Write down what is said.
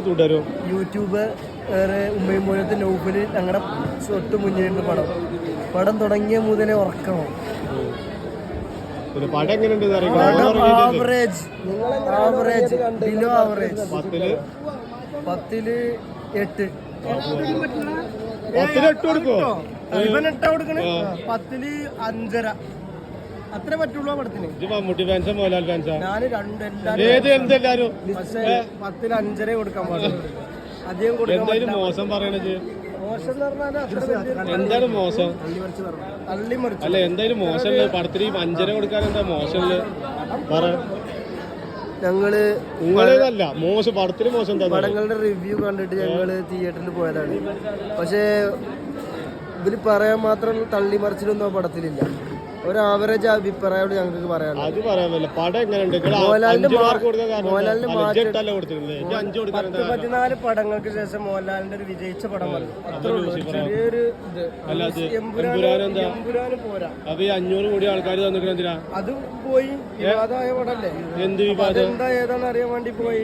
തുടരും യൂട്യൂബ് ഉമ്മയും മൂലത്തെ നോബില് ഞങ്ങളുടെ തൊട്ട് മുന്നിലുണ്ട് പടം തുടങ്ങിയ മുതലേ ഉറക്കമോ പടം എങ്ങനെയുണ്ട് ആവറേജ് ബിലോ ആവറേജ് 10-ല് 8 കൊടുക്കോ ഇവൻ 8 കൊടുക്കണേ 10-ല് 5.5 അത്രേ പറ്റുള്ളൂ പടത്തിന്. മമ്മൂട്ടി ഫാൻസാ മോഹൻലാൽ ഫാൻസാ? ഞാൻ എല്ലാരും 10-ല് 5.5 കൊടുക്കാൻ പാടുള്ളൂ. അധികം കൊടുക്കാൻ മോശം പറയണത്. മോശം എന്ന് പറഞ്ഞാൽ എന്താണ് മോശം? തള്ളിമറിച്ച് അല്ല എന്തായാലും മോശം പടത്തിന് 5.5 കൊടുക്കാൻ എന്താ മോശം പറ. നിങ്ങളല്ല മോശം പടത്തിന് മോശം എന്താ? പടങ്ങളുടെ റിവ്യൂ കണ്ടിട്ട് ഞങ്ങള് തിയേറ്ററിൽ പോയതാണ്. പക്ഷേ ഇതിൽ പറയാൻ മാത്രം തള്ളിമറിച്ചിലൊന്നും ആ പടത്തിലില്ല. ഒരു ആവറേജ് അഭിപ്രായം ഞങ്ങൾക്ക് പറയാനുള്ളത്. അത് പറയാൻ പറ്റില്ല. പടം എങ്ങനെയുണ്ട്? 14 പടങ്ങൾക്ക് ശേഷം മോഹൻലാലിന്റെ ഒരു വിജയിച്ച പടം വന്നു. ചെറിയൊരു പോരാ. അപ്പൊ 500 കോടി ആൾക്കാർ തന്നിട്ട് അത് പോയി വിവാദമായ പടല്ലേ. എന്ത് വിവാദം? എന്താ ഏതാണെന്ന് അറിയാൻ വേണ്ടി പോയി.